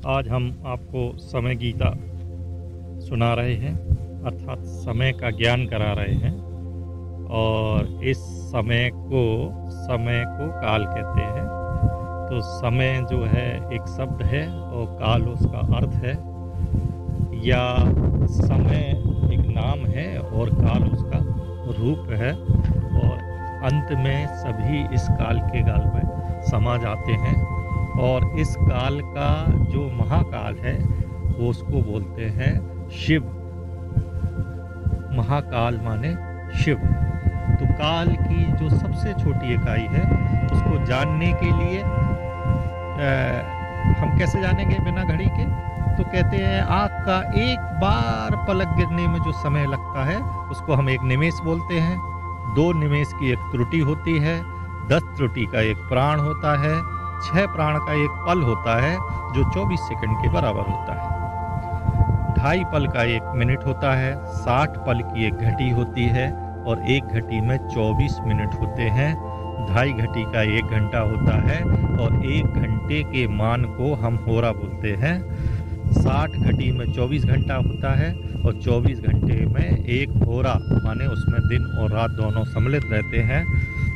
आज हम आपको समय गीता सुना रहे हैं, अर्थात समय का ज्ञान करा रहे हैं। और इस समय को काल कहते हैं। तो समय जो है एक शब्द है और काल उसका अर्थ है, या समय एक नाम है और काल उसका रूप है। और अंत में सभी इस काल के गाल में समा जाते हैं। और इस काल का जो महाकाल है वो उसको बोलते हैं शिव। महाकाल माने शिव। तो काल की जो सबसे छोटी इकाई है उसको जानने के लिए हम कैसे जानेंगे बिना घड़ी के? तो कहते हैं आँख का एक बार पलक गिरने में जो समय लगता है उसको हम एक निमेष बोलते हैं। 2 निमेष की एक त्रुटि होती है, 10 त्रुटि का एक प्राण होता है, 6 प्राण का एक पल होता है जो 24 सेकंड के बराबर होता है। 2.5 पल का 1 मिनट होता है, 60 पल की एक घटी होती है और एक घटी में 24 मिनट होते हैं। 2.5 घटी का 1 घंटा होता है और 1 घंटे के मान को हम होरा बोलते हैं। 60 घटी में 24 घंटा होता है और 24 घंटे में 1 होरा, माने उसमें दिन और रात दोनों सम्मिलित रहते हैं।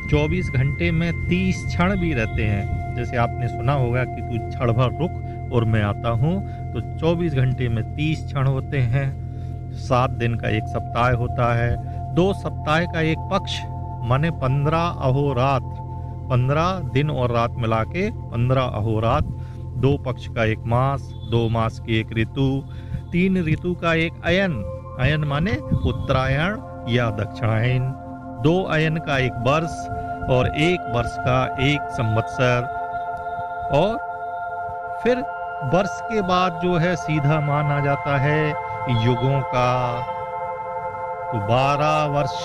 24 घंटे में 30 क्षण भी रहते हैं। जैसे आपने सुना होगा कि तू क्षण भर रुक और मैं आता हूँ, तो 24 घंटे में 30 क्षण होते हैं। 7 दिन का 1 सप्ताह होता है। 2 सप्ताह का 1 पक्ष, माने 15 अहोरात्र। 15 दिन और रात मिला के 15 अहोरात्र। 2 पक्ष का 1 मास, 2 मास की 1 ऋतु, 3 ऋतु का 1 अयन। अयन माने उत्तरायण या दक्षिणायन। 2 अयन का 1 वर्ष और 1 वर्ष का 1 संवत्सर। और फिर वर्ष के बाद जो है सीधा मान आ जाता है युगों का। तो 12 वर्ष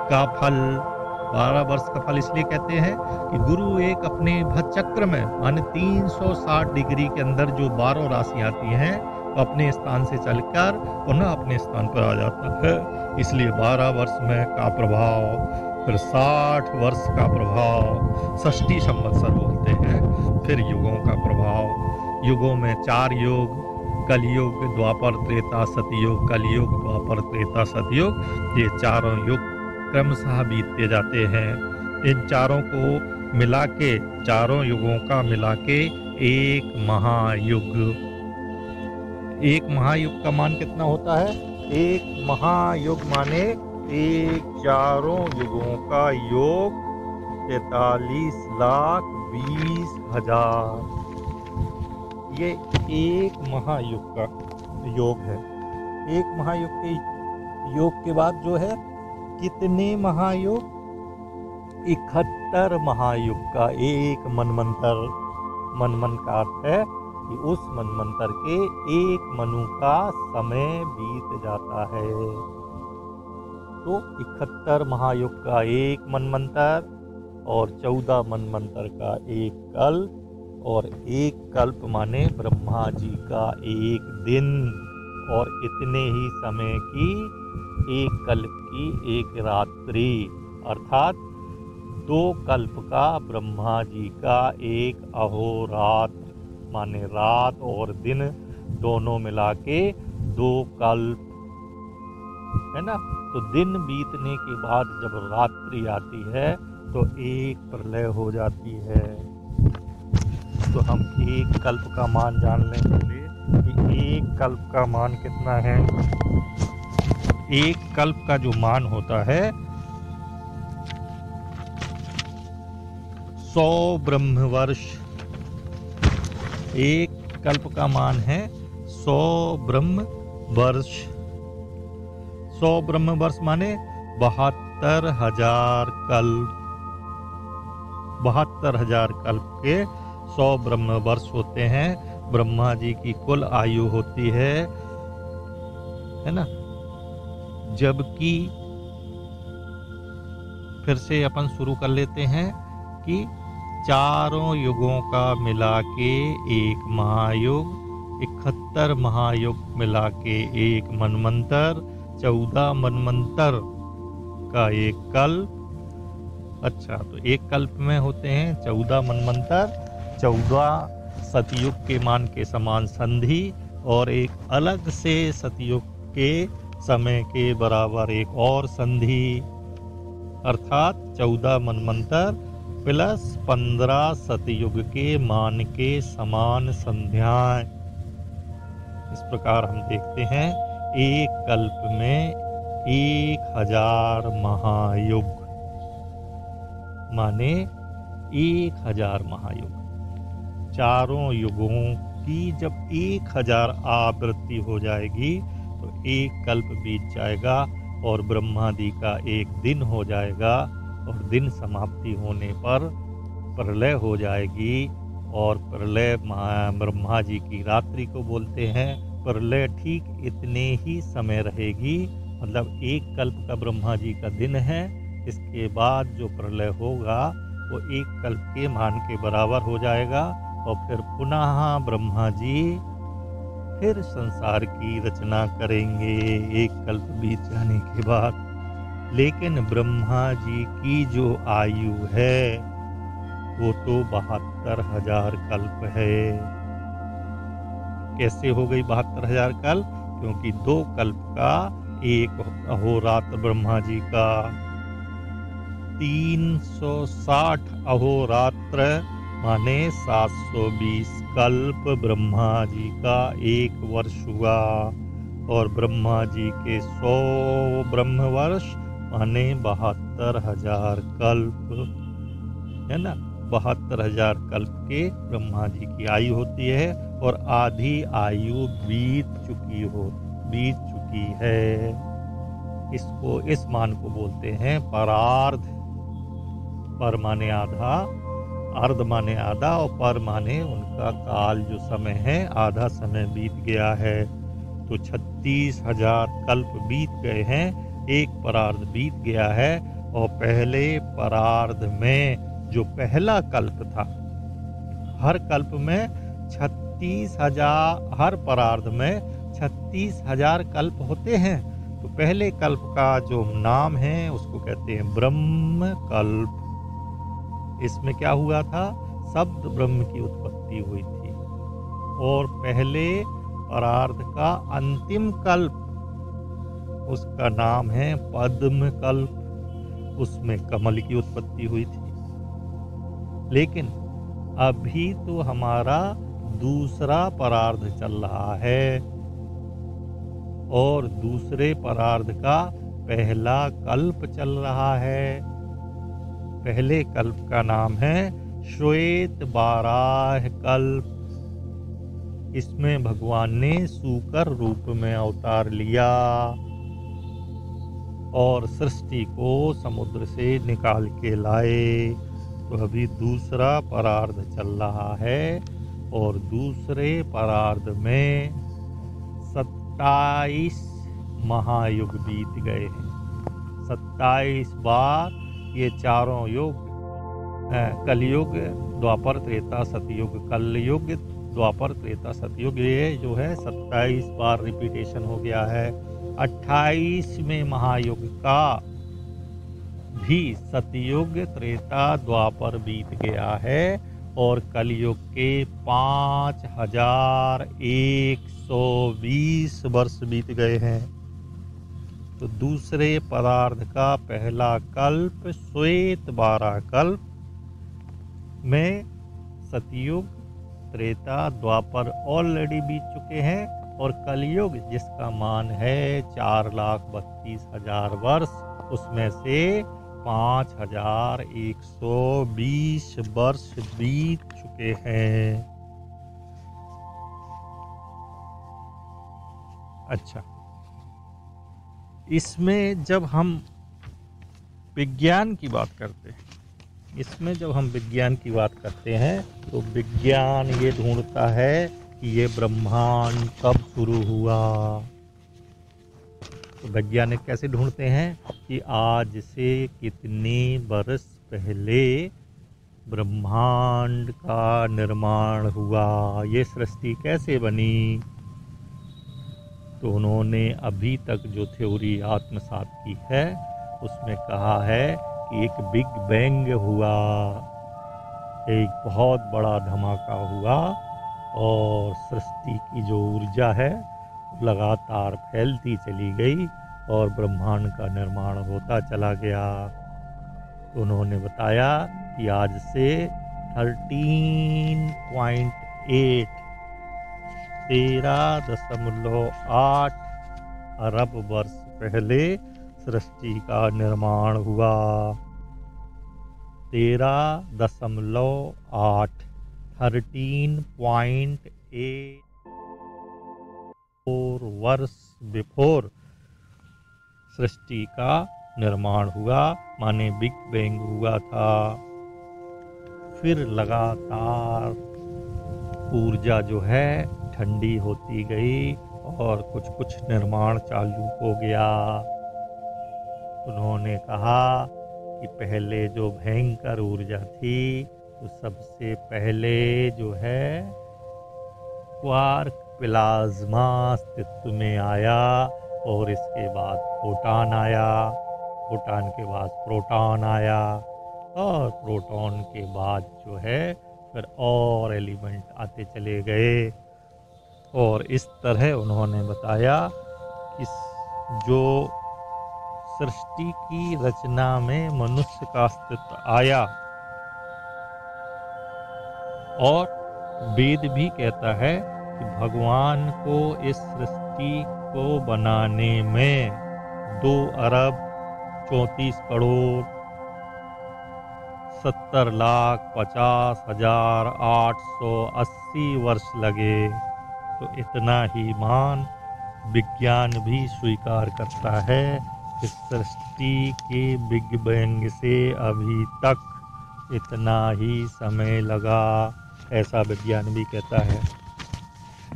का फल, 12 वर्ष का फल इसलिए कहते हैं कि गुरु एक अपने भचक्र में, माने 360 डिग्री के अंदर जो 12 राशि आती हैं तो अपने स्थान से चलकर पुनः अपने स्थान पर आ जाता है। इसलिए 12 वर्ष में का प्रभाव, फिर 60 वर्ष का प्रभाव, 60 संवत्सर बोलते हैं। फिर युगों का प्रभाव, युगों में 4 युग, कलयुग, द्वापर, त्रेता, सतयुग। कलयुग, द्वापर, त्रेता, सतयुग, ये चारों युग क्रमशः बीतते जाते हैं। इन चारों को मिला के, चारों युगों का मिला के एक महायुग। एक महायुग का मान कितना होता है? एक महायुग माने एक चारों युगों का योग 43,20,000। ये एक महायुग का योग है। एक महायुग के योग के बाद जो है कितने महायुग? 71 महायुग का एक मनमंत्र। मनमन का अर्थ है कि उस मनमंत्र के एक मनु का समय बीत जाता है। तो 71 महायुग का एक मनमंत्र और 14 मनमंत्र का एक कल्प, और एक कल्प माने ब्रह्मा जी का एक दिन, और इतने ही समय की एक कल्प की एक रात्रि, अर्थात 2 कल्प का ब्रह्मा जी का एक अहोरात्र, माने रात और दिन दोनों मिला के 2 कल्प है ना। तो दिन बीतने के बाद जब रात्रि आती है तो एक प्रलय हो जाती है। तो हम एक कल्प का मान जान लेंगे कि एक कल्प का मान कितना है। एक कल्प का जो मान होता है 100 ब्रह्मवर्ष। एक कल्प का मान है 100 ब्रह्म वर्ष। 100 ब्रह्म वर्ष माने 72,000 कल्प। 72,000 कल्प के 100 ब्रह्म वर्ष होते हैं। ब्रह्मा जी की कुल आयु होती है ना। जबकि फिर से अपन शुरू कर लेते हैं कि चारों युगों का मिला के एक महायुग, 71 महायुग मिला के एक मनमंत्र, 14 मनमंत्र का एक कल्प। अच्छा, तो एक कल्प में होते हैं 14 मनमंत्र, 14 सतयुग के मान के समान संधि, और एक अलग से सतयुग के समय के बराबर एक और संधि, अर्थात 14 मनमंत्र प्लस 15 सतयुग के मान के समान संध्याएं। इस प्रकार हम देखते हैं एक कल्प में 1000 महायुग, माने 1000 महायुग। चारों युगों की जब 1000 आवृत्ति हो जाएगी तो एक कल्प बीत जाएगा और ब्रह्मादि का एक दिन हो जाएगा, और दिन समाप्ति होने पर प्रलय हो जाएगी। और प्रलय ब्रह्मा जी की रात्रि को बोलते हैं। प्रलय ठीक इतने ही समय रहेगी, मतलब एक कल्प का ब्रह्मा जी का दिन है। इसके बाद जो प्रलय होगा वो एक कल्प के मान के बराबर हो जाएगा, और फिर पुनः ब्रह्मा जी फिर संसार की रचना करेंगे एक कल्प बीत जाने के बाद। लेकिन ब्रह्मा जी की जो आयु है वो तो 72,000 कल्प है। कैसे हो गई 72,000 कल्प? क्योंकि 2 कल्प का एक अहोरात्र ब्रह्मा जी का, 360 अहोरात्र माने 720 कल्प ब्रह्मा जी का एक वर्ष हुआ, और ब्रह्मा जी के 100 ब्रह्म वर्ष माने 72,000 कल्प, है ना। 72,000 कल्प के ब्रह्मा जी की आयु होती है, और आधी आयु बीत चुकी है। इसको, इस मान को बोलते हैं परार्ध। पर माने आधा, अर्ध माने आधा, और पर माने उनका काल जो समय है, आधा समय बीत गया है। तो 36,000 कल्प बीत गए हैं, एक परार्ध बीत गया है। और पहले परार्ध में जो पहला कल्प था, हर कल्प में 36,000, हर परार्ध में 36,000 कल्प होते हैं। तो पहले कल्प का जो नाम है उसको कहते हैं ब्रह्म कल्प। इसमें क्या हुआ था? शब्द ब्रह्म की उत्पत्ति हुई थी। और पहले परार्ध का अंतिम कल्प, उसका नाम है पद्म कल्प। उसमें कमल की उत्पत्ति हुई थी। लेकिन अभी तो हमारा दूसरा परार्ध चल रहा है, और दूसरे परार्ध का पहला कल्प चल रहा है। पहले कल्प का नाम है श्वेत बाराह कल्प। इसमें भगवान ने सूकर रूप में अवतार लिया और सृष्टि को समुद्र से निकाल के लाए। तो अभी दूसरा परार्ध चल रहा है, और दूसरे परार्ध में 27 महायुग बीत गए हैं। 27 बार ये चारों युग, कलयुग, द्वापर, त्रेता, सतयुग, कलयुग, द्वापर, त्रेता, सतयुग, ये जो है 27 बार रिपीटेशन हो गया है। 28वें महायुग का भी सतयुग, त्रेता, द्वापर बीत गया है, और कलयुग के 5120 वर्ष बीत गए हैं। तो दूसरे परार्ध का पहला कल्प श्वेत बाराह कल्प में सतयुग, त्रेता, द्वापर ऑलरेडी बीत चुके हैं, और कलयुग जिसका मान है 4,32,000 वर्ष, उसमें से 5,120 वर्ष बीत चुके हैं। अच्छा, इसमें जब हम विज्ञान की बात करते हैं, तो विज्ञान ये ढूंढता है कि ये ब्रह्मांड कब शुरू हुआ। तो वैज्ञानिक कैसे ढूंढते हैं कि आज से कितने बरस पहले ब्रह्मांड का निर्माण हुआ। ये सृष्टि कैसे बनी? तो उन्होंने अभी तक जो थ्योरी आत्मसात की है उसमें कहा है कि एक बिग बैंग हुआ, एक बहुत बड़ा धमाका हुआ और सृष्टि की जो ऊर्जा है लगातार फैलती चली गई और ब्रह्मांड का निर्माण होता चला गया। तो उन्होंने बताया कि आज से 13.8 अरब वर्ष पहले सृष्टि का निर्माण हुआ। 13.8 वर्ष बिफोर सृष्टि का निर्माण हुआ, माने बिग बैंग हुआ था। फिर लगातार ऊर्जा जो है ठंडी होती गई और कुछ कुछ निर्माण चालू हो गया। उन्होंने कहा कि पहले जो भयंकर ऊर्जा थी तो सबसे पहले जो है क्वार्क प्लाज्मा अस्तित्व में आया और इसके बाद फोटॉन आया, फोटॉन के बाद प्रोटॉन आया और प्रोटॉन के बाद जो है फिर और एलिमेंट आते चले गए। और इस तरह उन्होंने बताया कि जो सृष्टि की रचना में मनुष्य का अस्तित्व आया और वेद भी कहता है कि भगवान को इस सृष्टि को बनाने में 2,34,50,880 वर्ष लगे। तो इतना ही मान विज्ञान भी स्वीकार करता है कि सृष्टि के बिग बैंग से अभी तक इतना ही समय लगा। ऐसा विज्ञान भी कहता है।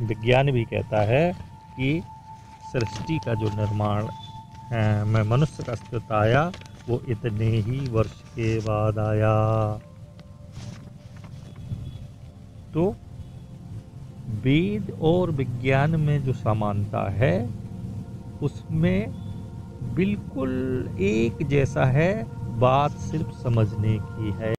विज्ञान भी कहता है कि सृष्टि का जो निर्माण में मनुष्य का अस्तित्व आया वो इतने ही वर्ष के बाद आया। तो वेद और विज्ञान में जो समानता है उसमें बिल्कुल एक जैसा है, बात सिर्फ समझने की है।